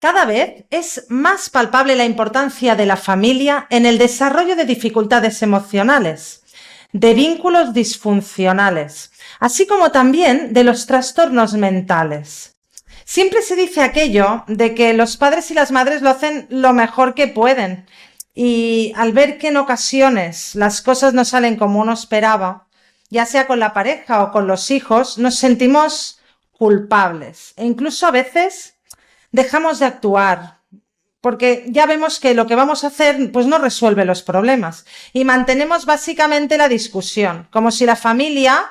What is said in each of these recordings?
Cada vez es más palpable la importancia de la familia en el desarrollo de dificultades emocionales, de vínculos disfuncionales, así como también de los trastornos mentales. Siempre se dice aquello de que los padres y las madres lo hacen lo mejor que pueden y al ver que en ocasiones las cosas no salen como uno esperaba, ya sea con la pareja o con los hijos, nos sentimos culpables e incluso a veces dejamos de actuar porque ya vemos que lo que vamos a hacer pues no resuelve los problemas y mantenemos básicamente la discusión, como si la familia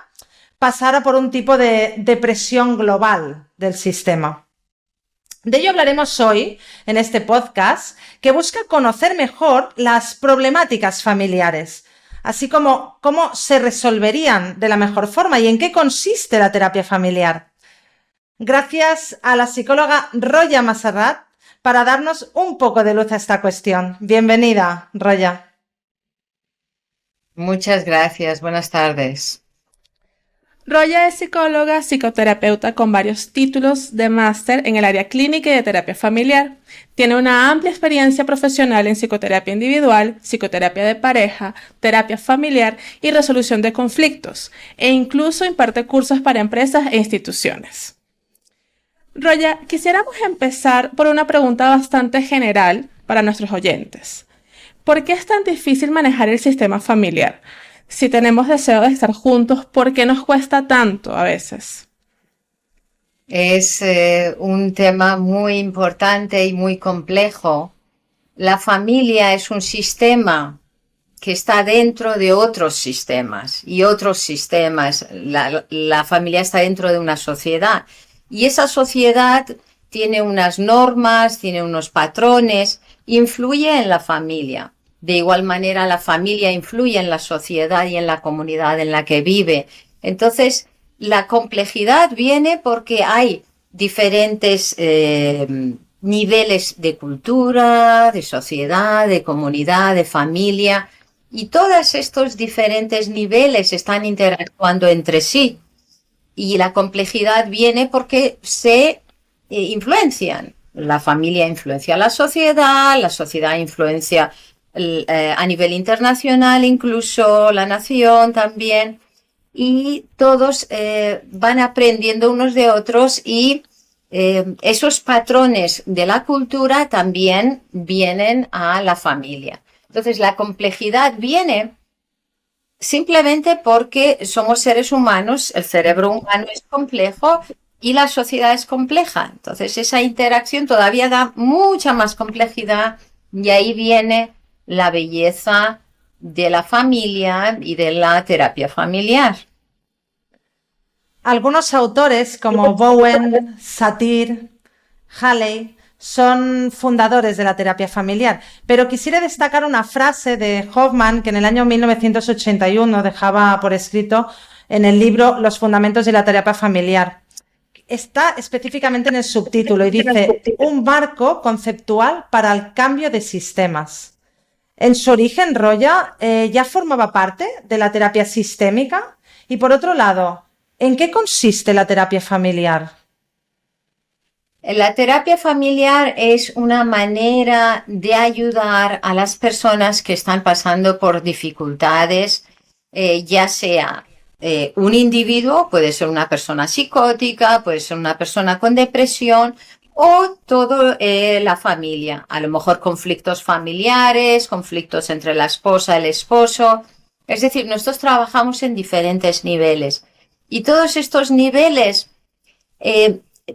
pasara por un tipo de depresión global del sistema. De ello hablaremos hoy en este podcast que busca conocer mejor las problemáticas familiares, así como cómo se resolverían de la mejor forma y en qué consiste la terapia familiar. Gracias a la psicóloga Roya Masarrat para darnos un poco de luz a esta cuestión. Bienvenida, Roya. Muchas gracias, buenas tardes. Roya es psicóloga, psicoterapeuta con varios títulos de máster en el área clínica y de terapia familiar. Tiene una amplia experiencia profesional en psicoterapia individual, psicoterapia de pareja, terapia familiar y resolución de conflictos, e incluso imparte cursos para empresas e instituciones. Roya, quisiéramos empezar por una pregunta bastante general para nuestros oyentes. ¿Por qué es tan difícil manejar el sistema familiar? Si tenemos deseo de estar juntos, ¿por qué nos cuesta tanto a veces? Es un tema muy importante y muy complejo. La familia es un sistema que está dentro de otros sistemas y otros sistemas. La familia está dentro de una sociedad y esa sociedad tiene unas normas, tiene unos patrones, influye en la familia. De igual manera, la familia influye en la sociedad y en la comunidad en la que vive. Entonces, la complejidad viene porque hay diferentes niveles de cultura, de sociedad, de comunidad, de familia, y todos estos diferentes niveles están interactuando entre sí. Y la complejidad viene porque se influencian. La familia influencia a la sociedad influencia a nivel internacional, incluso la nación también, y todos van aprendiendo unos de otros y esos patrones de la cultura también vienen a la familia. Entonces la complejidad viene simplemente porque somos seres humanos, el cerebro humano es complejo y la sociedad es compleja. Entonces esa interacción todavía da mucha más complejidad y ahí viene la belleza de la familia y de la terapia familiar. Algunos autores como Bowen, Satir, Haley son fundadores de la terapia familiar, pero quisiera destacar una frase de Hoffman que en el año 1981 dejaba por escrito en el libro Los fundamentos de la terapia familiar. Está específicamente en el subtítulo y dice: un marco conceptual para el cambio de sistemas. En su origen, Roya ya formaba parte de la terapia sistémica y, por otro lado, ¿en qué consiste la terapia familiar? La terapia familiar es una manera de ayudar a las personas que están pasando por dificultades, ya sea un individuo, puede ser una persona psicótica, puede ser una persona con depresión, o toda la familia, a lo mejor conflictos familiares, conflictos entre la esposa y el esposo. Es decir, nosotros trabajamos en diferentes niveles y todos estos niveles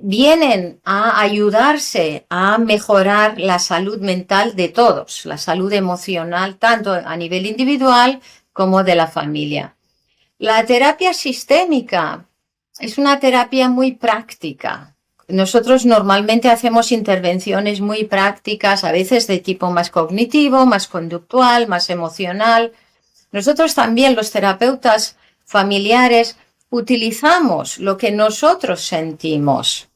vienen a ayudarse a mejorar la salud mental de todos, la salud emocional, tanto a nivel individual como de la familia. La terapia sistémica es una terapia muy práctica. Nosotros normalmente hacemos intervenciones muy prácticas, a veces de tipo más cognitivo, más conductual, más emocional. Nosotros también, los terapeutas familiares, utilizamos lo que nosotros sentimos,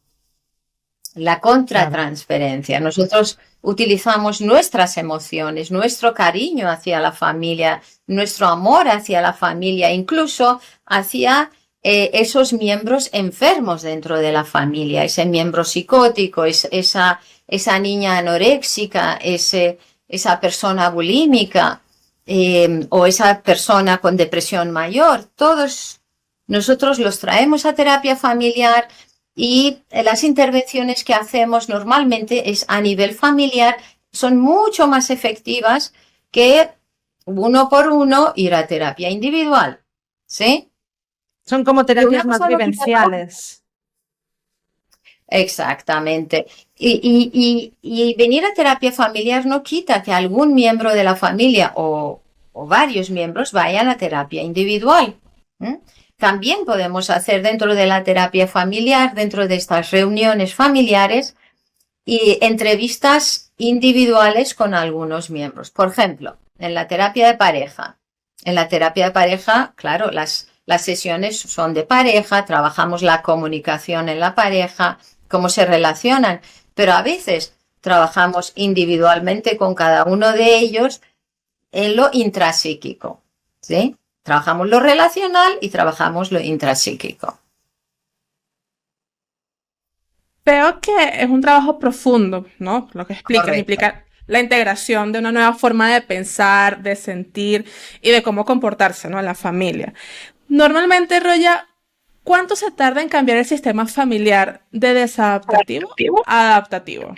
la contratransferencia. Nosotros utilizamos nuestras emociones, nuestro cariño hacia la familia, nuestro amor hacia la familia, incluso hacia esos miembros enfermos dentro de la familia, ese miembro psicótico, esa niña anoréxica, esa persona bulímica o esa persona con depresión mayor. Todos nosotros los traemos a terapia familiar y las intervenciones que hacemos normalmente es a nivel familiar, son mucho más efectivas que uno por uno ir a terapia individual, ¿sí? Son como terapias más Una cosa no quita la otra. vivenciales. Exactamente. Y venir a terapia familiar no quita que algún miembro de la familia o varios miembros vayan a terapia individual. ¿Mm? También podemos hacer dentro de la terapia familiar, dentro de estas reuniones familiares, y entrevistas individuales con algunos miembros. Por ejemplo, en la terapia de pareja. En la terapia de pareja, claro, las sesiones son de pareja, trabajamos la comunicación en la pareja, cómo se relacionan, pero a veces trabajamos individualmente con cada uno de ellos en lo intrapsíquico, ¿sí? Trabajamos lo relacional y trabajamos lo intrapsíquico. Veo que es un trabajo profundo, ¿no? Lo que explican Correcto. implica la integración de una nueva forma de pensar, de sentir y de cómo comportarse, ¿no? En la familia. Normalmente, Roya, ¿cuánto se tarda en cambiar el sistema familiar de desadaptativo a adaptativo?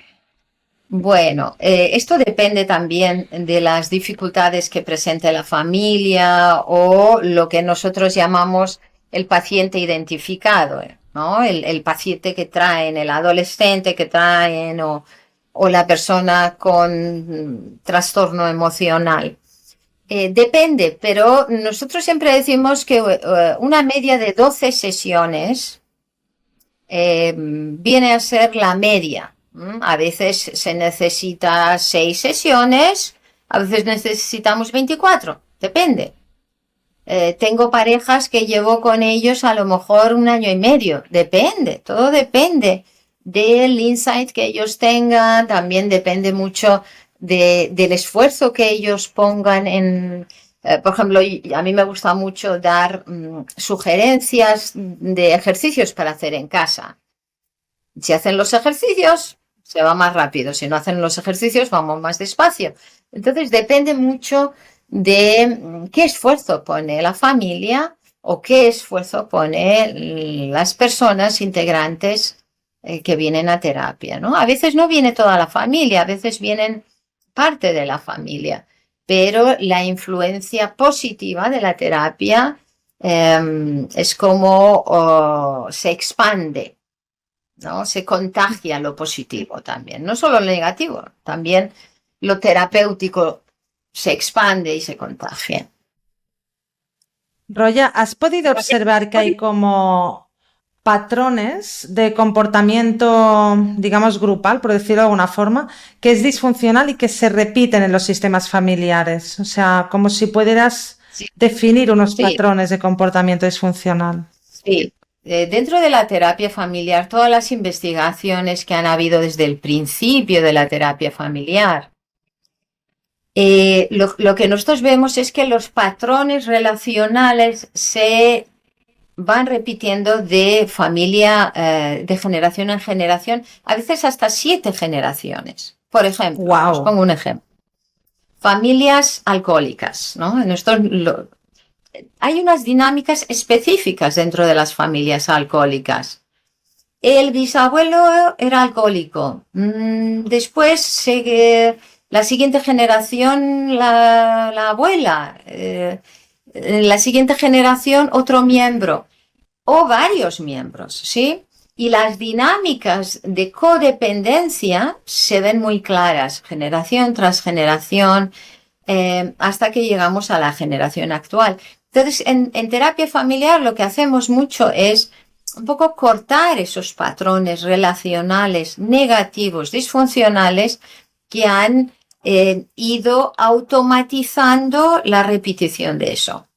Bueno, esto depende también de las dificultades que presente la familia o lo que nosotros llamamos el paciente identificado, ¿no? El paciente que traen, el adolescente que traen o la persona con trastorno emocional. Depende, pero nosotros siempre decimos que una media de 12 sesiones viene a ser la media. A veces se necesita 6 sesiones, a veces necesitamos 24, depende. Tengo parejas que llevo con ellos a lo mejor 1 año y medio, depende, todo depende del insight que ellos tengan, también depende mucho del esfuerzo que ellos pongan en... por ejemplo, a mí me gusta mucho dar sugerencias de ejercicios para hacer en casa. Si hacen los ejercicios, se va más rápido. Si no hacen los ejercicios, vamos más despacio. Entonces, depende mucho de qué esfuerzo pone la familia o qué esfuerzo pone las personas integrantes que vienen a terapia, ¿no? A veces no viene toda la familia, a veces vienen parte de la familia, pero la influencia positiva de la terapia es como se expande, ¿no? Se contagia lo positivo también, no solo lo negativo, también lo terapéutico se expande y se contagia. Roya, ¿has podido observar que hay como patrones de comportamiento, digamos, grupal, por decirlo de alguna forma, que es disfuncional y que se repiten en los sistemas familiares? O sea, como si pudieras Sí, definir unos sí, patrones de comportamiento disfuncional. sí. Dentro de la terapia familiar, todas las investigaciones que han habido desde el principio de la terapia familiar, lo que nosotros vemos es que los patrones relacionales se van repitiendo de familia, de generación en generación, a veces hasta 7 generaciones. Por ejemplo, os Wow. pongo un ejemplo. Familias alcohólicas, ¿no? Hay unas dinámicas específicas dentro de las familias alcohólicas. El bisabuelo era alcohólico. Después, la siguiente generación, la abuela. En la siguiente generación, otro miembro. O varios miembros, ¿sí? Y las dinámicas de codependencia se ven muy claras, generación tras generación, hasta que llegamos a la generación actual. Entonces, en terapia familiar lo que hacemos mucho es un poco cortar esos patrones relacionales negativos, disfuncionales, que han ido automatizando la repetición de eso.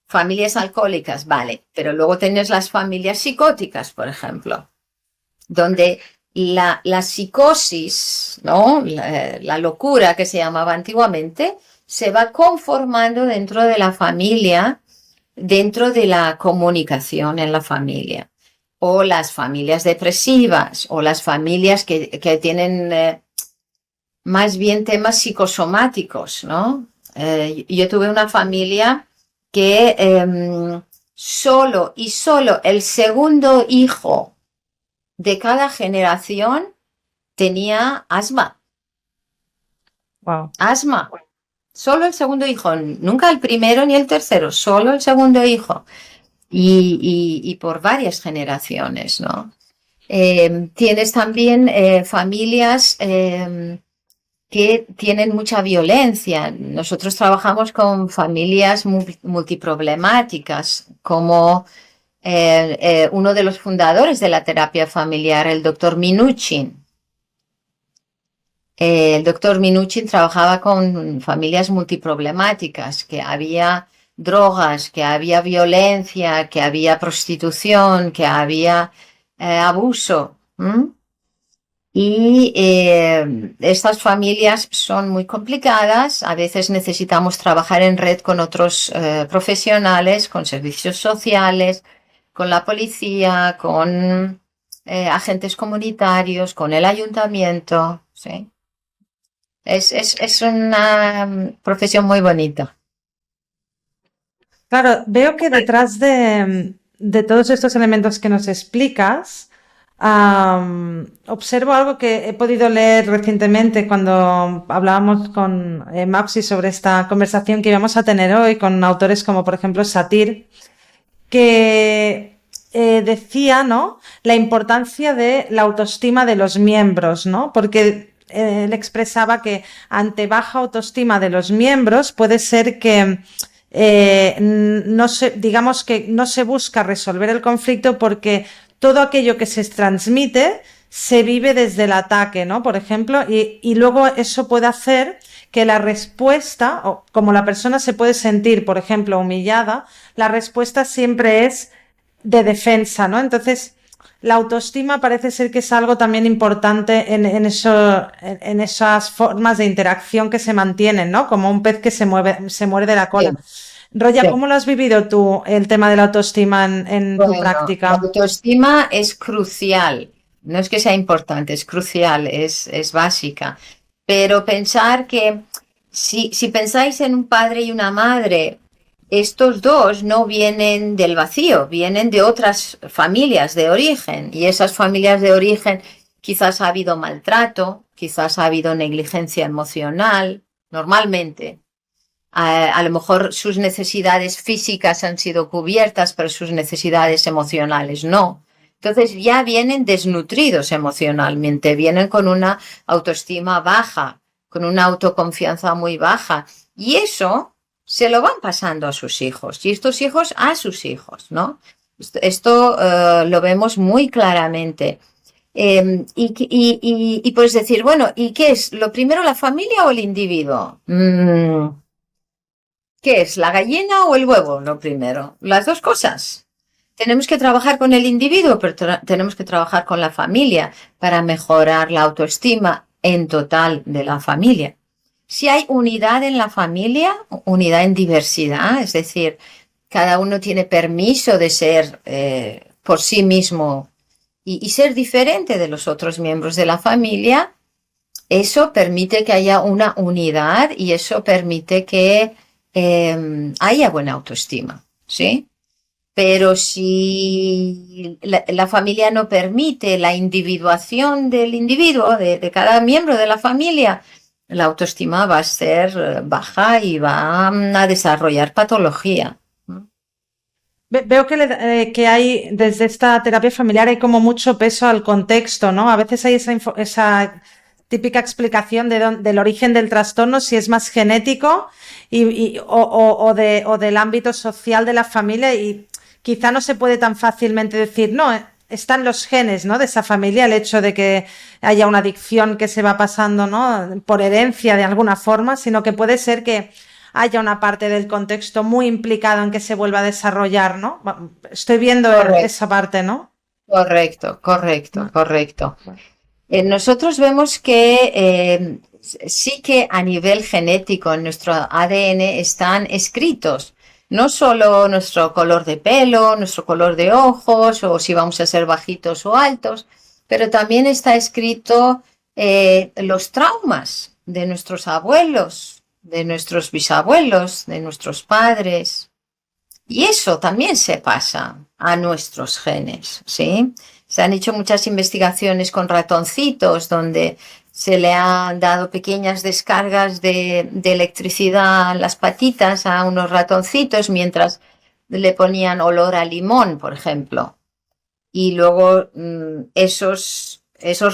Familias alcohólicas, vale, pero luego tienes las familias psicóticas, por ejemplo, donde la psicosis, ¿no? La locura que se llamaba antiguamente, se va conformando dentro de la familia dentro de la comunicación en la familia. O las familias depresivas, o las familias que tienen más bien temas psicosomáticos, ¿no? Yo tuve una familia que solo el segundo hijo de cada generación tenía asma. Wow. Asma. Solo el segundo hijo, nunca el primero ni el tercero, solo el segundo hijo. Y por varias generaciones, ¿no? Tienes también familias que tienen mucha violencia. Nosotros trabajamos con familias multiproblemáticas, como uno de los fundadores de la terapia familiar, el doctor Minuchin. El doctor Minuchin trabajaba con familias multiproblemáticas, que había drogas, que había violencia, que había prostitución, que había abuso. Y estas familias son muy complicadas. A veces necesitamos trabajar en red con otros profesionales, con servicios sociales, con la policía, con agentes comunitarios, con el ayuntamiento, ¿sí? Es una profesión muy bonita. Claro, veo que detrás de todos estos elementos que nos explicas, observo algo que he podido leer recientemente cuando hablábamos con Mapsi sobre esta conversación que íbamos a tener hoy con autores como, por ejemplo, Satir, que decía, ¿no?, la importancia de la autoestima de los miembros, ¿no? Porque él expresaba que ante baja autoestima de los miembros puede ser que digamos que no se busca resolver el conflicto porque todo aquello que se transmite se vive desde el ataque, ¿no? Por ejemplo, y luego eso puede hacer que la respuesta, o como la persona se puede sentir, por ejemplo, humillada, la respuesta siempre es de defensa, ¿no? Entonces, la autoestima parece ser que es algo también importante en esas formas de interacción que se mantienen, ¿no? Como un pez que se muerde la cola. Roya, Sí. ¿cómo lo has vivido tú, el tema de la autoestima en tu Bueno, la práctica? autoestima es crucial. No es que sea importante, es crucial, es básica. Pero pensar que si pensáis en un padre y una madre, estos dos no vienen del vacío, vienen de otras familias de origen. Y esas familias de origen quizás ha habido maltrato, quizás ha habido negligencia emocional, normalmente. A lo mejor sus necesidades físicas han sido cubiertas, pero sus necesidades emocionales no. Entonces ya vienen desnutridos emocionalmente, vienen con una autoestima baja, con una autoconfianza muy baja. Y eso se lo van pasando a sus hijos, y estos hijos a sus hijos, ¿no? Esto lo vemos muy claramente. Y puedes decir, bueno, ¿y qué es? ¿Lo primero la familia o el individuo? ¿Qué es? ¿La gallina o el huevo? Lo primero. Las dos cosas. Tenemos que trabajar con el individuo, pero tenemos que trabajar con la familia para mejorar la autoestima en total de la familia. Si hay unidad en la familia, unidad en diversidad, es decir, cada uno tiene permiso de ser por sí mismo y ser diferente de los otros miembros de la familia, eso permite que haya una unidad y eso permite que haya buena autoestima, ¿sí? Pero si la familia no permite la individuación del individuo, de cada miembro de la familia, la autoestima va a ser baja y va a desarrollar patología. Veo que hay, desde esta terapia familiar, hay como mucho peso al contexto, ¿no? A veces hay esa típica explicación del origen del trastorno, si es más genético o del ámbito social de la familia, y quizá no se puede tan fácilmente decir, no, están los genes, ¿no?, de esa familia, el hecho de que haya una adicción que se va pasando, ¿no?, por herencia de alguna forma, sino que puede ser que haya una parte del contexto muy implicada en que se vuelva a desarrollar, ¿no? Estoy viendo esa parte, ¿no? Correcto. Nosotros vemos que sí que a nivel genético en nuestro ADN están escritos No solo nuestro color de pelo, nuestro color de ojos, o si vamos a ser bajitos o altos, pero también está escrito los traumas de nuestros abuelos, de nuestros bisabuelos, de nuestros padres. Y eso también se pasa a nuestros genes, ¿sí? Se han hecho muchas investigaciones con ratoncitos donde se le han dado pequeñas descargas de electricidad en las patitas a unos ratoncitos mientras le ponían olor a limón, por ejemplo. Y luego esos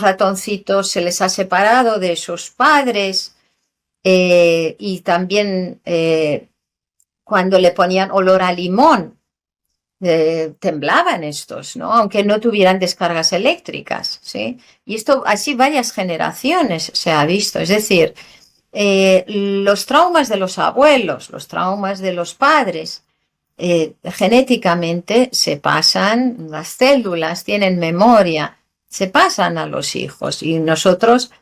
ratoncitos se les ha separado de sus padres y también cuando le ponían olor a limón, temblaban estos, ¿no? Aunque no tuvieran descargas eléctricas, ¿sí? Y esto así varias generaciones se ha visto. Es decir, los traumas de los abuelos, los traumas de los padres, genéticamente se pasan, las células tienen memoria, se pasan a los hijos y nosotros,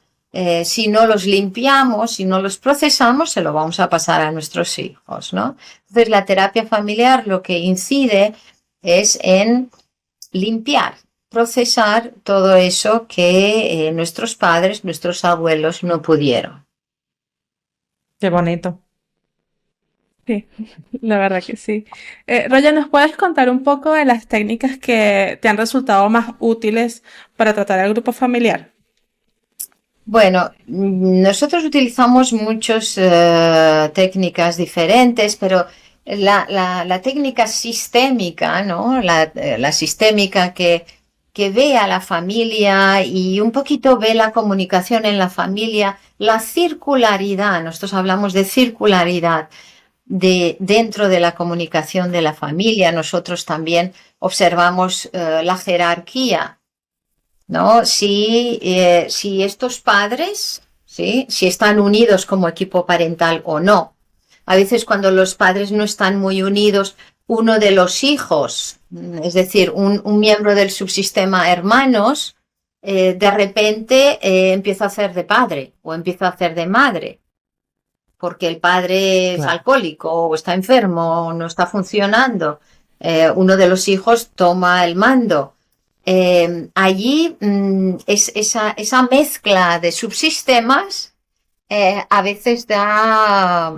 si no los limpiamos, si no los procesamos, se lo vamos a pasar a nuestros hijos, ¿no? Entonces, la terapia familiar lo que incide es en limpiar, procesar todo eso que nuestros padres, nuestros abuelos no pudieron. Qué bonito. Sí, la verdad que sí. Roya, ¿nos puedes contar un poco de las técnicas que te han resultado más útiles para tratar al grupo familiar? Bueno, nosotros utilizamos muchas técnicas diferentes, pero la técnica sistémica, ¿no? La sistémica que ve a la familia y un poquito ve la comunicación en la familia, la circularidad, nosotros hablamos de circularidad dentro de la comunicación de la familia, nosotros también observamos la jerarquía, ¿no? Si estos padres, ¿sí? Si están unidos como equipo parental o no. A veces cuando los padres no están muy unidos, uno de los hijos, es decir, un miembro del subsistema hermanos, de repente empieza a hacer de padre o empieza a hacer de madre, porque el padre es alcohólico o está enfermo o no está funcionando. Uno de los hijos toma el mando. Allí esa mezcla de subsistemas a veces da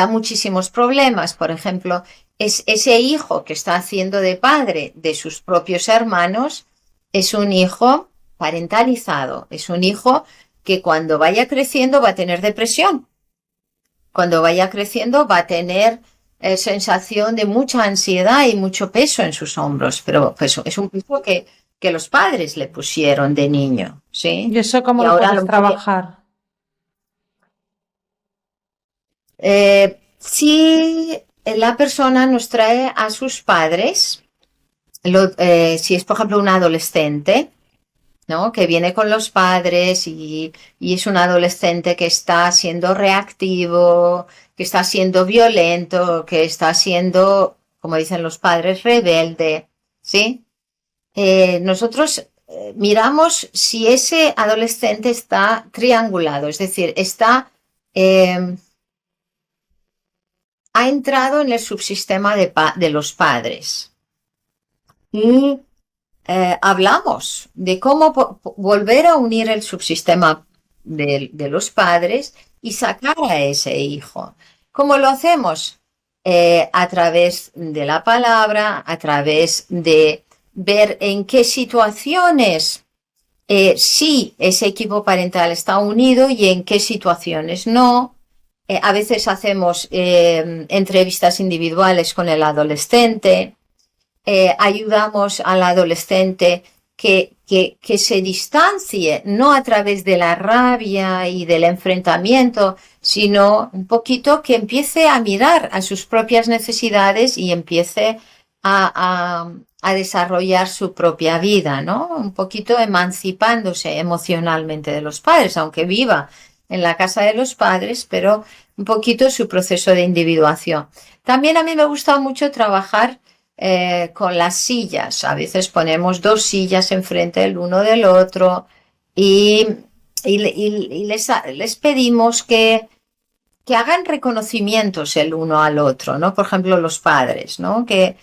muchísimos problemas. Por ejemplo, ese hijo que está haciendo de padre de sus propios hermanos es un hijo parentalizado, es un hijo que cuando vaya creciendo va a tener depresión, cuando vaya creciendo va a tener sensación de mucha ansiedad y mucho peso en sus hombros, pero pues, es un peso que los padres le pusieron de niño, ¿sí? ¿Y eso cómo lo puedes trabajar? Si la persona nos trae a sus padres, si es por ejemplo un adolescente, ¿no? Que viene con los padres y es un adolescente que está siendo reactivo, que está siendo violento, que está siendo, como dicen los padres, rebelde, ¿sí? Nosotros miramos si ese adolescente está triangulado, es decir, ha entrado en el subsistema de los padres. Y hablamos de cómo volver a unir el subsistema de los padres y sacar a ese hijo. ¿Cómo lo hacemos? A través de la palabra, a través de ver en qué situaciones sí ese equipo parental está unido y en qué situaciones no. A veces hacemos entrevistas individuales con el adolescente. Ayudamos al adolescente que se distancie, no a través de la rabia y del enfrentamiento, sino un poquito que empiece a mirar a sus propias necesidades y empiece a desarrollar su propia vida, ¿no? Un poquito emancipándose emocionalmente de los padres, aunque viva en la casa de los padres, pero un poquito su proceso de individuación. También a mí me gusta mucho trabajar con las sillas. A veces ponemos dos sillas enfrente el uno del otro y les pedimos que que hagan reconocimientos el uno al otro, ¿no? Por ejemplo, los padres, ¿no? Que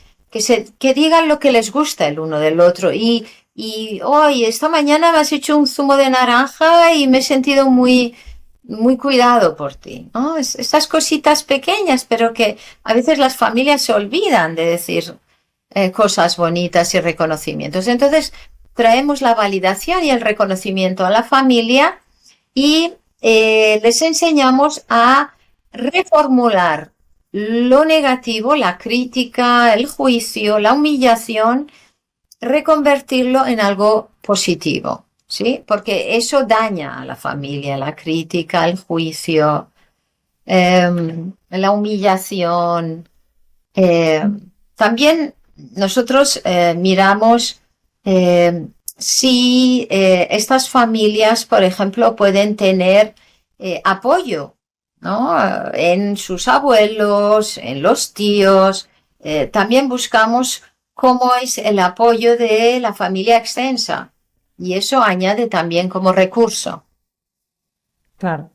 digan lo que les gusta el uno del otro y hoy, esta mañana me has hecho un zumo de naranja y me he sentido muy, muy cuidado por ti, ¿no? Estas cositas pequeñas, pero que a veces las familias se olvidan de decir cosas bonitas y reconocimientos. Entonces, traemos la validación y el reconocimiento a la familia y les enseñamos a reformular lo negativo, la crítica, el juicio, la humillación, reconvertirlo en algo positivo, ¿sí? Porque eso daña a la familia, la crítica, el juicio, la humillación. También nosotros miramos si estas familias, por ejemplo, pueden tener apoyo, ¿no? En sus abuelos, en los tíos. También buscamos cómo es el apoyo de la familia extensa y eso añade también como recurso. Claro.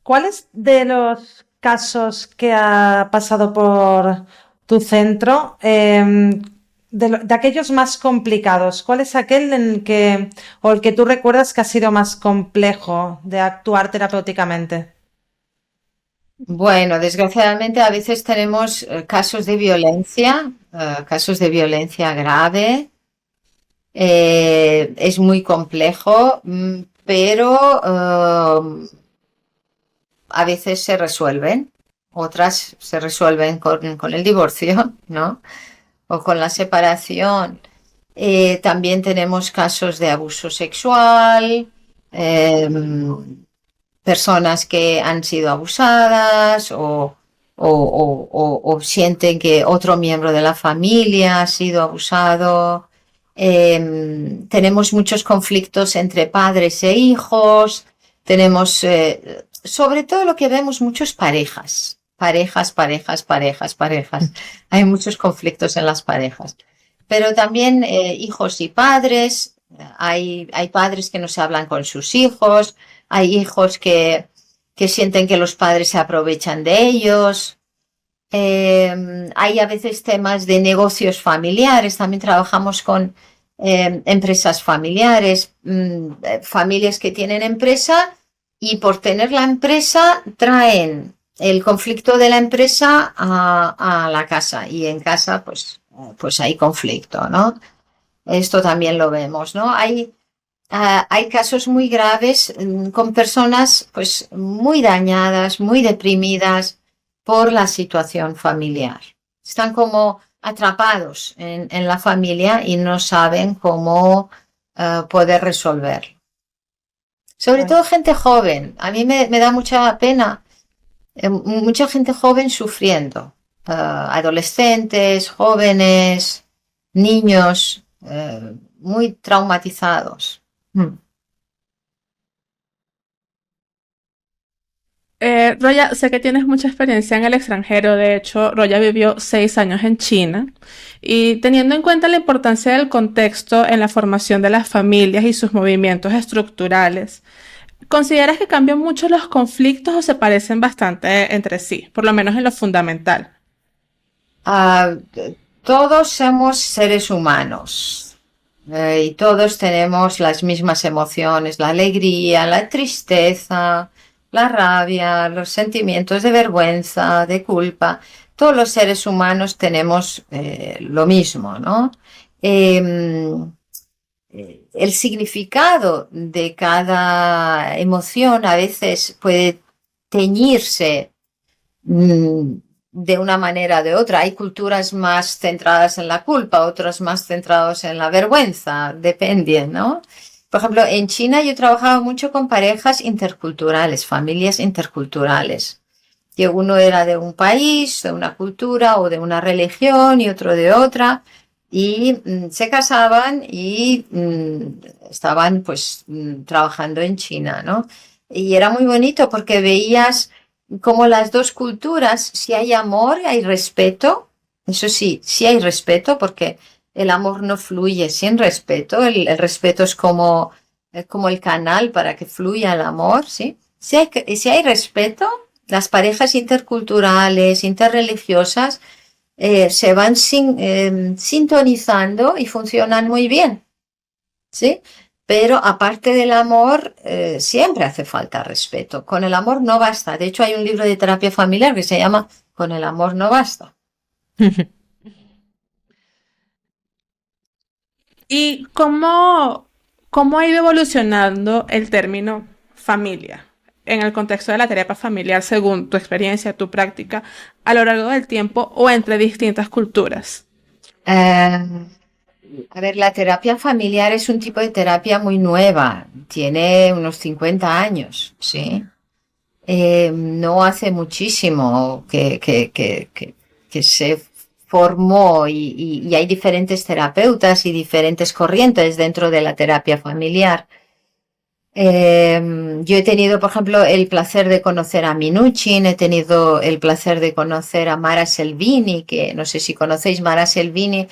¿Cuáles de los casos que ha pasado por tu centro, de aquellos más complicados, cuál es aquel en el que, o el que tú recuerdas que ha sido más complejo de actuar terapéuticamente? Bueno, desgraciadamente a veces tenemos casos de violencia grave. Es muy complejo, pero a veces se resuelven, otras se resuelven con el divorcio, ¿no? O con la separación. También tenemos casos de abuso sexual, personas que han sido abusadas o sienten que otro miembro de la familia ha sido abusado. Tenemos muchos conflictos entre padres e hijos. Tenemos, sobre todo lo que vemos, muchos parejas. Parejas. Hay muchos conflictos en las parejas. Pero también hijos y padres. Hay padres que no se hablan con sus hijos. Hay hijos que sienten que los padres se aprovechan de ellos. Hay a veces temas de negocios familiares. También trabajamos con empresas familiares, familias que tienen empresa y por tener la empresa traen el conflicto de la empresa a la casa y en casa pues hay conflicto, ¿no? Esto también lo vemos, ¿no? Hay casos muy graves con personas pues muy dañadas, muy deprimidas por la situación familiar. Están como atrapados en la familia y no saben cómo poder resolver. Sobre todo gente joven. A mí me da mucha pena. Mucha gente joven sufriendo. Adolescentes, jóvenes, niños, muy traumatizados. Roya, sé que tienes mucha experiencia en el extranjero. De hecho, Roya vivió 6 años en China. Y teniendo en cuenta la importancia del contexto en la formación de las familias y sus movimientos estructurales, ¿consideras que cambian mucho los conflictos o se parecen bastante entre sí, por lo menos en lo fundamental? Ah, todos somos seres humanos y todos tenemos las mismas emociones, la alegría, la tristeza, la rabia, los sentimientos de vergüenza, de culpa. Todos los seres humanos tenemos lo mismo, ¿no? El significado de cada emoción a veces puede teñirse de una manera o de otra. Hay culturas más centradas en la culpa, otras más centradas en la vergüenza, depende, ¿no? Por ejemplo, en China yo he trabajado mucho con parejas interculturales, familias interculturales, que uno era de un país, de una cultura o de una religión y otro de otra, y se casaban y estaban pues trabajando en China, ¿no? Y era muy bonito porque veías como las dos culturas, si hay amor, hay respeto, eso sí, si hay respeto, porque el amor no fluye sin respeto, el respeto es como el canal para que fluya el amor, ¿sí? Si hay respeto, las parejas interculturales, interreligiosas, se van sintonizando y funcionan muy bien, ¿sí? Pero aparte del amor, siempre hace falta respeto. Con el amor no basta. De hecho, hay un libro de terapia familiar que se llama Con el amor no basta. ¿Y cómo ha ido evolucionando el término familia en el contexto de la terapia familiar según tu experiencia, tu práctica, a lo largo del tiempo o entre distintas culturas? A ver, la terapia familiar es un tipo de terapia muy nueva. Tiene unos 50 años, ¿sí? No hace muchísimo que se formó y hay diferentes terapeutas y diferentes corrientes dentro de la terapia familiar. Yo he tenido, por ejemplo, el placer de conocer a Minuchin, he tenido el placer de conocer a Mara Selvini, que no sé si conocéis Mara Selvini,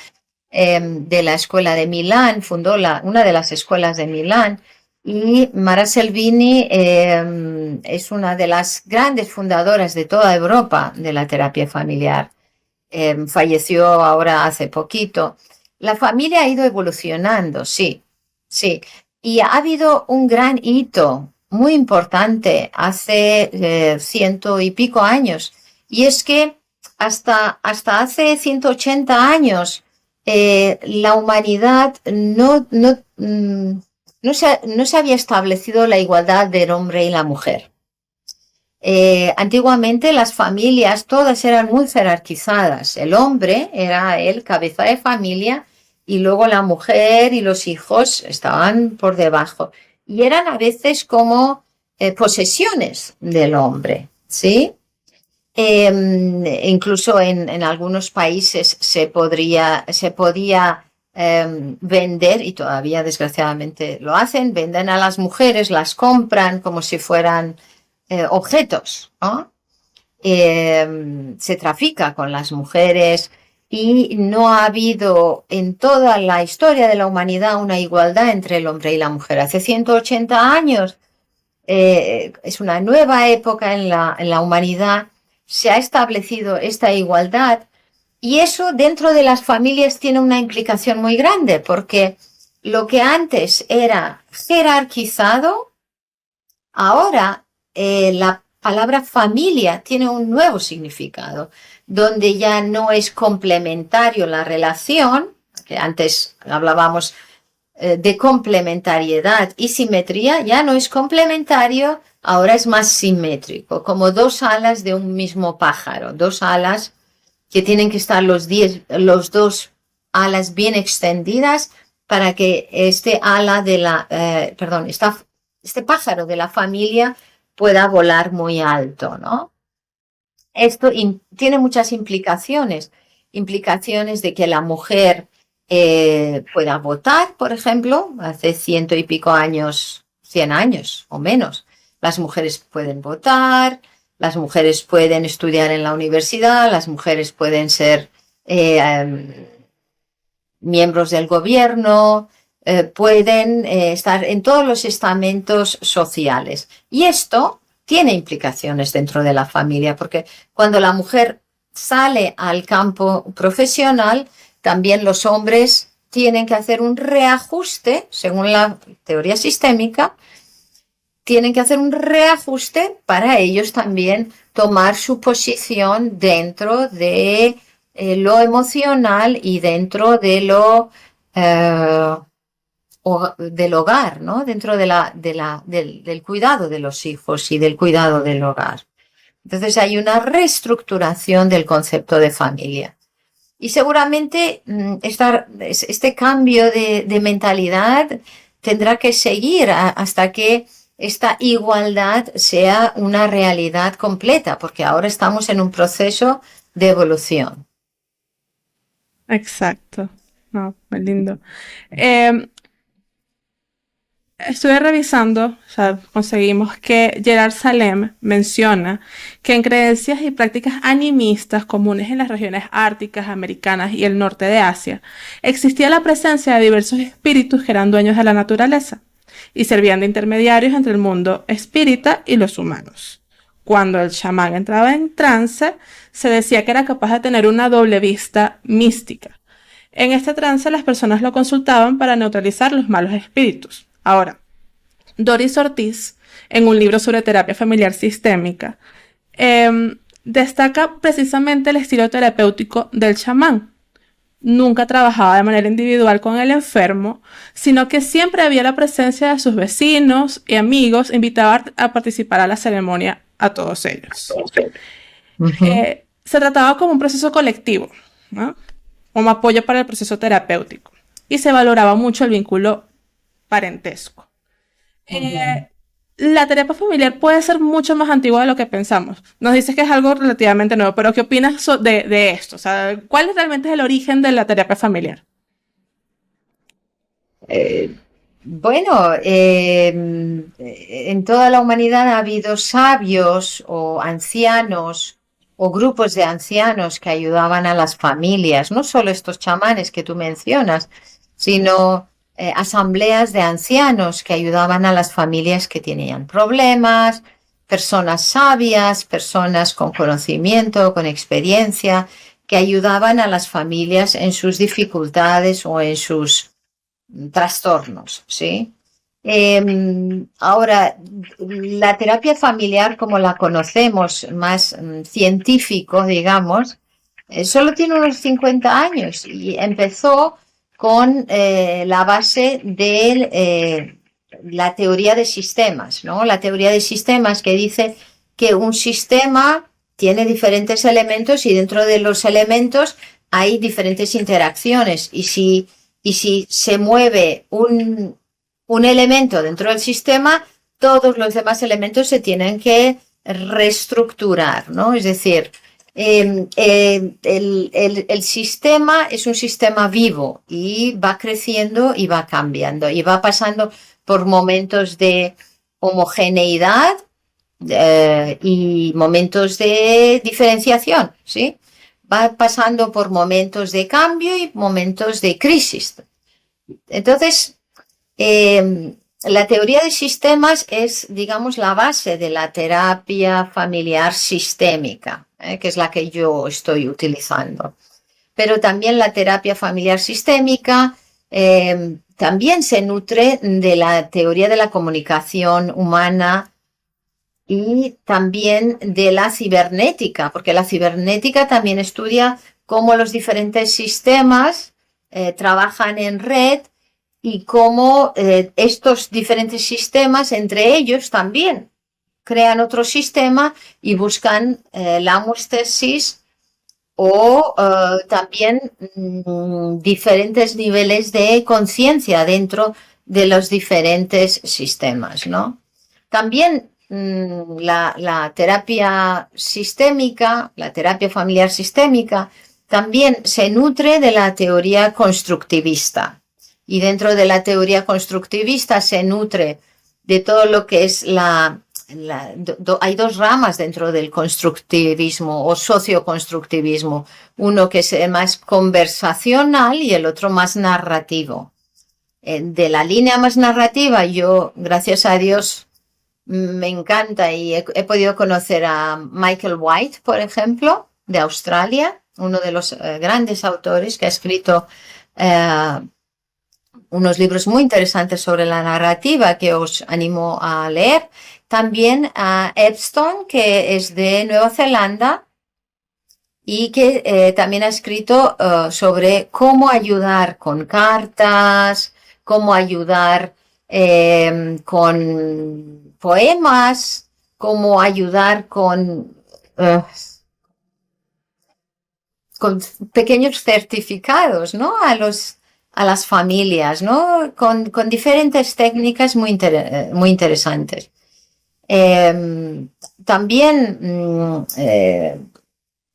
de la escuela de Milán, fundó una de las escuelas de Milán. Y Mara Selvini es una de las grandes fundadoras de toda Europa de la terapia familiar. Falleció ahora hace poquito. La familia ha ido evolucionando, sí, sí. Y ha habido un gran hito muy importante hace 100 y pico años. Y es que hasta hace 180 años la humanidad no se había establecido la igualdad del hombre y la mujer. Antiguamente las familias todas eran muy jerarquizadas. El hombre era el cabeza de familia y luego la mujer y los hijos estaban por debajo. Y eran a veces como posesiones del hombre, ¿sí? Incluso en algunos países se podía vender, y todavía desgraciadamente lo hacen, venden a las mujeres, las compran como si fueran objetos, ¿no? Se trafica con las mujeres y no ha habido en toda la historia de la humanidad una igualdad entre el hombre y la mujer. Hace 180 años es una nueva época en la humanidad, se ha establecido esta igualdad y eso dentro de las familias tiene una implicación muy grande porque lo que antes era jerarquizado, ahora la palabra familia tiene un nuevo significado, donde ya no es complementario la relación, que antes hablábamos de complementariedad y simetría, ya no es complementario, ahora es más simétrico, como dos alas de un mismo pájaro, dos alas que tienen que estar los dos alas bien extendidas para que este pájaro de la familia pueda volar muy alto, ¿no? Esto tiene muchas implicaciones de que la mujer pueda votar, por ejemplo, hace 100 y pico años, 100 años o menos, las mujeres pueden votar, las mujeres pueden estudiar en la universidad, las mujeres pueden ser miembros del gobierno, pueden estar en todos los estamentos sociales. Y esto tiene implicaciones dentro de la familia, porque cuando la mujer sale al campo profesional, también los hombres tienen que hacer un reajuste, según la teoría sistémica, tienen que hacer un reajuste para ellos también tomar su posición dentro de lo emocional y dentro de del hogar, ¿no? Dentro del cuidado de los hijos y del cuidado del hogar. Entonces hay una reestructuración del concepto de familia. Y seguramente este cambio de mentalidad tendrá que seguir hasta que esta igualdad sea una realidad completa, porque ahora estamos en un proceso de evolución. Exacto. No, muy lindo. Estuve revisando, o sea, conseguimos que Gerard Salem menciona que en creencias y prácticas animistas comunes en las regiones árticas, americanas y el norte de Asia, existía la presencia de diversos espíritus que eran dueños de la naturaleza y servían de intermediarios entre el mundo espírita y los humanos. cuando el chamán entraba en trance, se decía que era capaz de tener una doble vista mística. En este trance las personas lo consultaban para neutralizar los malos espíritus. Ahora, Doris Ortiz, en un libro sobre terapia familiar sistémica, destaca precisamente el estilo terapéutico del chamán. Nunca trabajaba de manera individual con el enfermo, sino que siempre había la presencia de sus vecinos y amigos, invitaba a participar a la ceremonia a todos ellos. Se trataba como un proceso colectivo, ¿no? Como apoyo para el proceso terapéutico, y se valoraba mucho el vínculo parentesco. La terapia familiar puede ser mucho más antigua de lo que pensamos. Nos dices que es algo relativamente nuevo, pero ¿qué opinas de esto? O sea, ¿cuál realmente es el origen de la terapia familiar? Bueno, en toda la humanidad ha habido sabios o ancianos o grupos de ancianos que ayudaban a las familias, no solo estos chamanes que tú mencionas, sino asambleas de ancianos que ayudaban a las familias que tenían problemas, personas sabias, personas con conocimiento, con experiencia, que ayudaban a las familias en sus dificultades o en sus trastornos, ¿sí? Ahora, la terapia familiar, como la conocemos, más científico, digamos, solo tiene unos 50 años y empezó con la base de la teoría de sistemas, ¿no? La teoría de sistemas que dice que un sistema tiene diferentes elementos y dentro de los elementos hay diferentes interacciones y si se mueve un elemento dentro del sistema, todos los demás elementos se tienen que reestructurar, ¿no? Es decir, el sistema es un sistema vivo y va creciendo y va cambiando y va pasando por momentos de homogeneidad y momentos de diferenciación, ¿sí? Va pasando por momentos de cambio y momentos de crisis. Entonces, la teoría de sistemas es, digamos, la base de la terapia familiar sistémica, que es la que yo estoy utilizando. Pero también la terapia familiar sistémica también se nutre de la teoría de la comunicación humana y también de la cibernética, porque la cibernética también estudia cómo los diferentes sistemas trabajan en red y cómo estos diferentes sistemas entre ellos también crean otro sistema y buscan la homeostasis o también diferentes niveles de conciencia dentro de los diferentes sistemas, ¿no? También la terapia sistémica, la terapia familiar sistémica, también se nutre de la teoría constructivista. Y dentro de la teoría constructivista se nutre de todo lo que es hay dos ramas dentro del constructivismo o socioconstructivismo. Uno que es más conversacional y el otro más narrativo. De la línea más narrativa, yo, gracias a Dios, me encanta y he podido conocer a Michael White, por ejemplo, de Australia, uno de los grandes autores que ha escrito unos libros muy interesantes sobre la narrativa que os animo a leer. También a Epstone, que es de Nueva Zelanda y que también ha escrito sobre cómo ayudar con cartas, cómo ayudar con poemas, cómo ayudar con pequeños certificados, ¿no? A las familias, ¿no? Con diferentes técnicas muy interesantes. También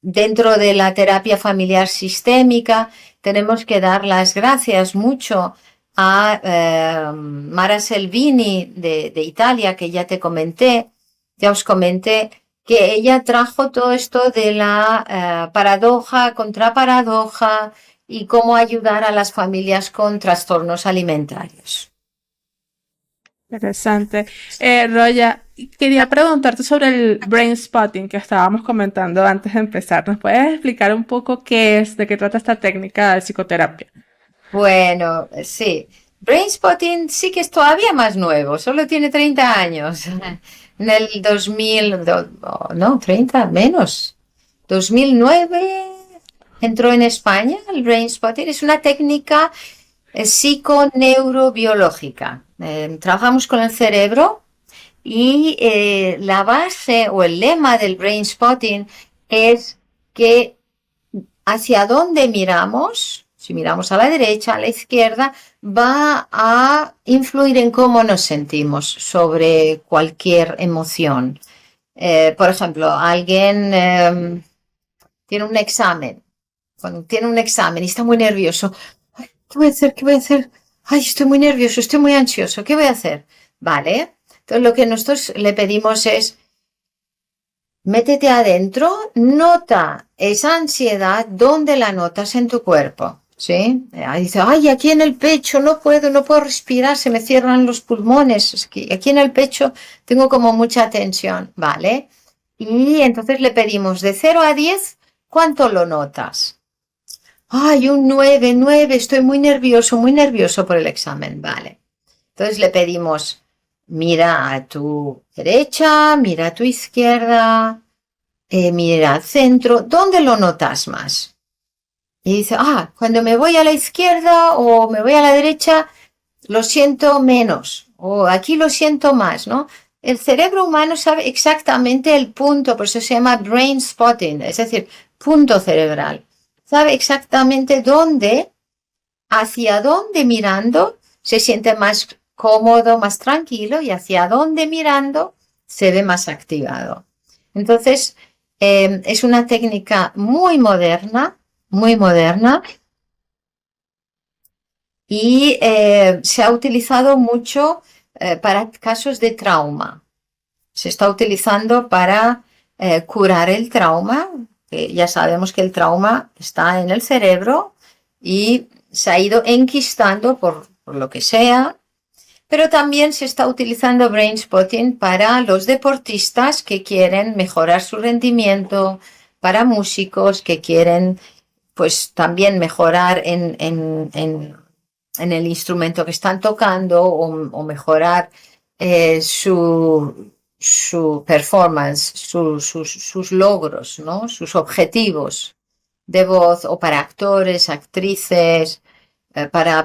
dentro de la terapia familiar sistémica tenemos que dar las gracias mucho a Mara Selvini de Italia, que ya os comenté, que ella trajo todo esto de la paradoja, contraparadoja y cómo ayudar a las familias con trastornos alimentarios. Interesante. Roya, quería preguntarte sobre el brain spotting que estábamos comentando antes de empezar. ¿Nos puedes explicar un poco qué es, de qué trata esta técnica de psicoterapia? Bueno, sí. Brainspotting sí que es todavía más nuevo, solo tiene 30 años. En el 2000, no, 30 menos. 2009 entró en España el Brainspotting. Es una técnica psiconeurobiológica. Trabajamos con el cerebro y la base o el lema del Brainspotting es que hacia dónde miramos, si miramos a la derecha, a la izquierda, va a influir en cómo nos sentimos sobre cualquier emoción. Por ejemplo, alguien tiene un examen, cuando tiene un examen y está muy nervioso. Ay, ¿qué voy a hacer? ¿Qué voy a hacer? Ay, estoy muy nervioso, estoy muy ansioso, ¿qué voy a hacer? Vale, entonces lo que nosotros le pedimos es: métete adentro, nota esa ansiedad, ¿dónde la notas en tu cuerpo? ¿Sí? Ahí dice, ay, aquí en el pecho no puedo respirar, se me cierran los pulmones, es que aquí en el pecho tengo como mucha tensión, ¿vale? Y entonces le pedimos de 0 a 10, ¿cuánto lo notas? Ay, un 9, 9, estoy muy nervioso por el examen, ¿vale? Entonces le pedimos: mira a tu derecha, mira a tu izquierda, mira al centro, ¿dónde lo notas más? Y dice, cuando me voy a la izquierda o me voy a la derecha, lo siento menos, o aquí lo siento más, ¿no? El cerebro humano sabe exactamente el punto, por eso se llama brain spotting, es decir, punto cerebral. Sabe exactamente hacia dónde mirando se siente más cómodo, más tranquilo, y hacia dónde mirando se ve más activado. Entonces, es una técnica muy moderna y se ha utilizado mucho para casos de trauma. Se está utilizando para curar el trauma. Ya sabemos que el trauma está en el cerebro y se ha ido enquistando por lo que sea. Pero también se está utilizando brain spotting para los deportistas que quieren mejorar su rendimiento, para músicos que quieren pues también mejorar en el instrumento que están tocando, o mejorar su performance, sus logros, ¿no? Sus objetivos de voz, o para actores, actrices, para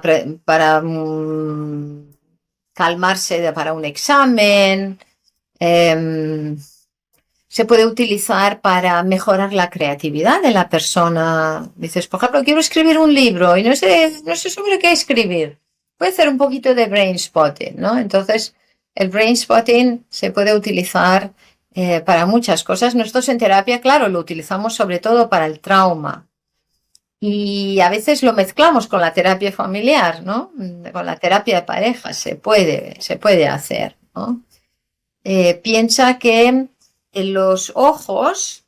calmarse para un examen. Se puede utilizar para mejorar la creatividad de la persona. Dices, por ejemplo, quiero escribir un libro y no sé sobre qué escribir. Puede hacer un poquito de brain spotting, ¿no? Entonces, el brain spotting se puede utilizar para muchas cosas. Nosotros en terapia, claro, lo utilizamos sobre todo para el trauma. Y a veces lo mezclamos con la terapia familiar, ¿no? Con la terapia de pareja se puede hacer, ¿no? Piensa que los ojos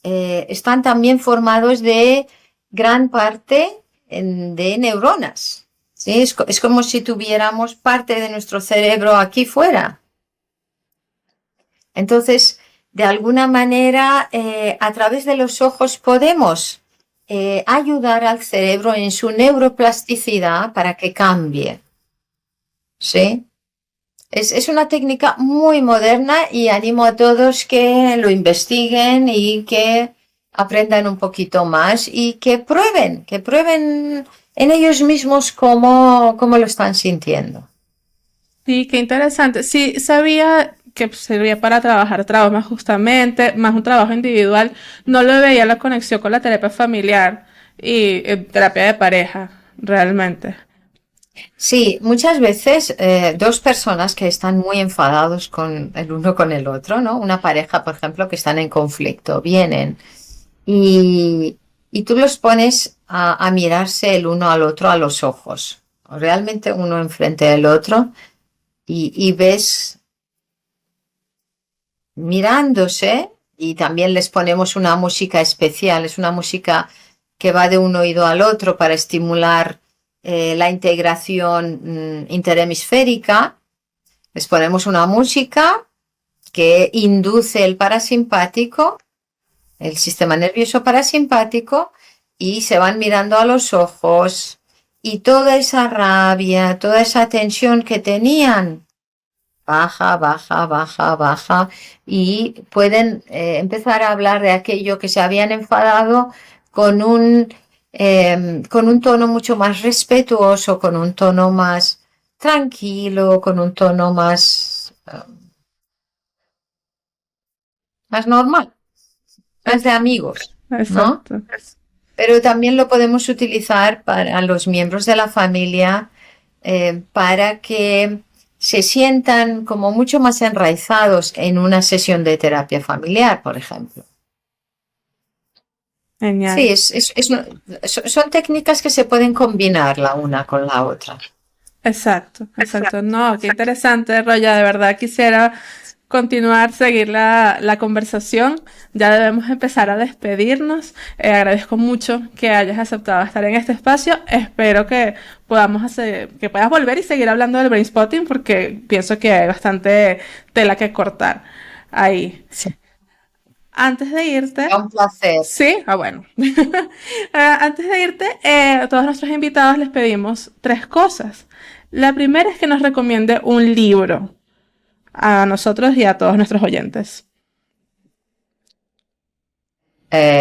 están también formados de gran parte de neuronas, ¿sí? Es como si tuviéramos parte de nuestro cerebro aquí fuera. Entonces, de alguna manera, a través de los ojos podemos ayudar al cerebro en su neuroplasticidad para que cambie, ¿sí? Es una técnica muy moderna y animo a todos que lo investiguen y que aprendan un poquito más y que prueben en ellos mismos cómo lo están sintiendo. Sí, qué interesante. Sí, sabía que servía para trabajar traumas justamente, más un trabajo individual. No le veía la conexión con la terapia familiar y terapia de pareja, realmente. Sí, muchas veces dos personas que están muy enfadados con el uno con el otro, ¿no? Una pareja, por ejemplo, que están en conflicto, vienen y tú los pones a mirarse el uno al otro a los ojos, o realmente uno enfrente del otro, y ves mirándose, y también les ponemos una música especial, es una música que va de un oído al otro para estimular la integración interhemisférica, Les ponemos una música que induce el parasimpático, el sistema nervioso parasimpático, y se van mirando a los ojos y toda esa rabia, toda esa tensión que tenían, baja, baja, baja, baja, y pueden empezar a hablar de aquello que se habían enfadado con un tono mucho más respetuoso, con un tono más tranquilo, con un tono más normal, más de amigos, ¿no? Exacto. Pero también lo podemos utilizar para los miembros de la familia para que se sientan como mucho más enraizados en una sesión de terapia familiar, por ejemplo. Genial. Sí, son técnicas que se pueden combinar la una con la otra. Exacto. No, qué interesante, Roya. De verdad quisiera continuar, seguir la conversación. Ya debemos empezar a despedirnos. Agradezco mucho que hayas aceptado estar en este espacio. Espero que que puedas volver y seguir hablando del brainspotting porque pienso que hay bastante tela que cortar ahí. Sí. Antes de irte, Un placer. sí, bueno. Antes de irte, a todos nuestros invitados les pedimos 3 cosas. La primera es que nos recomiende un libro a nosotros y a todos nuestros oyentes.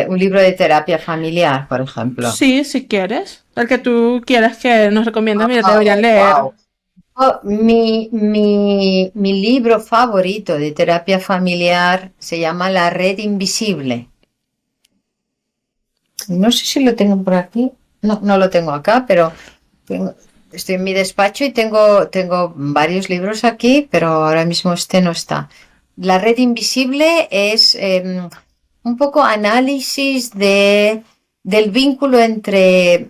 Un libro de terapia familiar, por ejemplo. Sí, si quieres. El que tú quieras que nos recomiendes, mira, deberían leer. Wow. Mi libro favorito de terapia familiar se llama La Red Invisible. No sé si lo tengo por aquí. No lo tengo acá, pero estoy en mi despacho y tengo varios libros aquí, pero ahora mismo este no está. La Red Invisible es un poco análisis del vínculo entre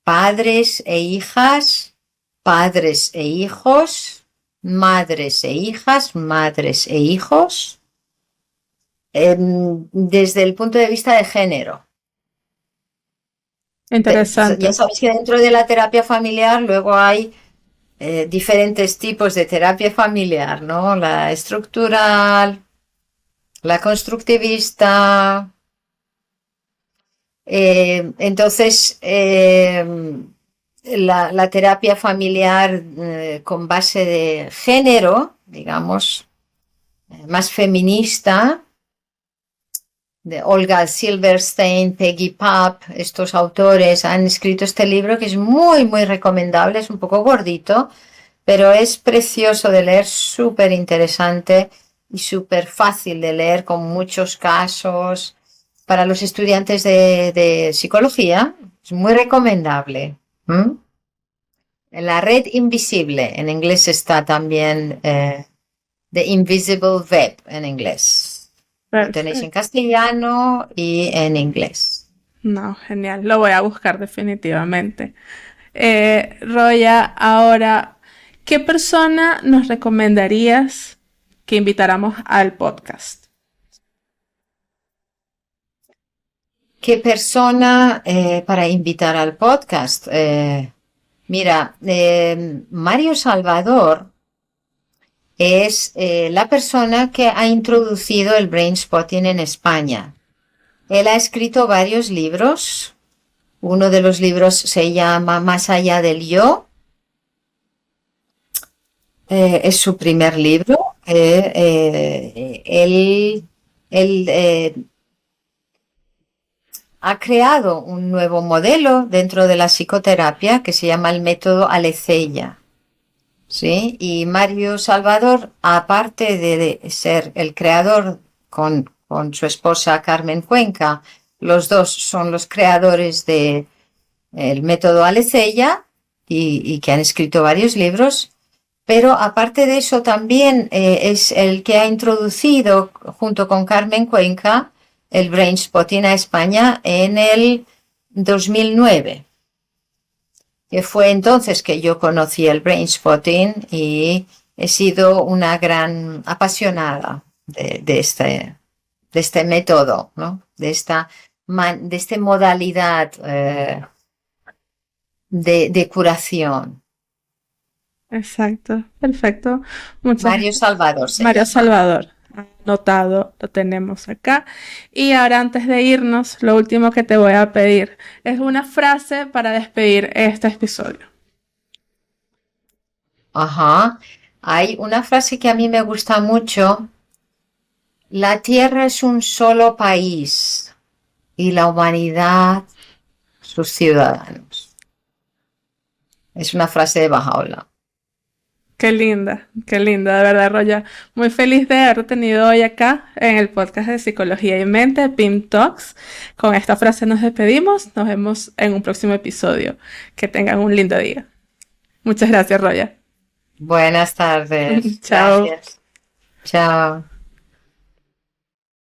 padres e hijas, padres e hijos, madres e hijas, madres e hijos, desde el punto de vista de género. Interesante. Ya sabéis que dentro de la terapia familiar luego hay diferentes tipos de terapia familiar, ¿no? La estructural, la constructivista. Entonces, la terapia familiar con base de género, digamos, más feminista, de Olga Silverstein, Peggy Papp, estos autores han escrito este libro que es muy, muy recomendable, es un poco gordito, pero es precioso de leer, súper interesante y súper fácil de leer con muchos casos. Para los estudiantes de psicología es muy recomendable. La Red Invisible, en inglés está también The Invisible Web en inglés. Lo tenéis en castellano y en inglés. No, genial. Lo voy a buscar definitivamente. Roya, ahora, ¿qué persona nos recomendarías que invitáramos al podcast? ¿Qué persona para invitar al podcast? Mira, Mario Salvador es la persona que ha introducido el brainspotting en España. Él ha escrito varios libros. Uno de los libros se llama Más allá del yo. Es su primer libro. Él ha creado un nuevo modelo dentro de la psicoterapia que se llama el método Alecella. ¿Sí? Y Mario Salvador, aparte de ser el creador con su esposa Carmen Cuenca, los dos son los creadores del método Alecella y que han escrito varios libros, pero aparte de eso también es el que ha introducido junto con Carmen Cuenca el brainspotting a España en el 2009. Que fue entonces que yo conocí el brainspotting y he sido una gran apasionada de este método, ¿no? de esta modalidad de curación. Exacto, perfecto. Muchas Mario Salvador se Mario llama. Salvador, anotado, lo tenemos acá. Y ahora antes de irnos, lo último que te voy a pedir es una frase para despedir este episodio. Ajá. Hay una frase que a mí me gusta mucho. La Tierra es un solo país y la humanidad sus ciudadanos. Es una frase de Bajaola. Qué linda, de verdad, Roya. Muy feliz de haberte tenido hoy acá en el podcast de Psicología y Mente, PIM Talks. Con esta frase nos despedimos. Nos vemos en un próximo episodio. Que tengan un lindo día. Muchas gracias, Roya. Buenas tardes. Chao. Gracias. Chao.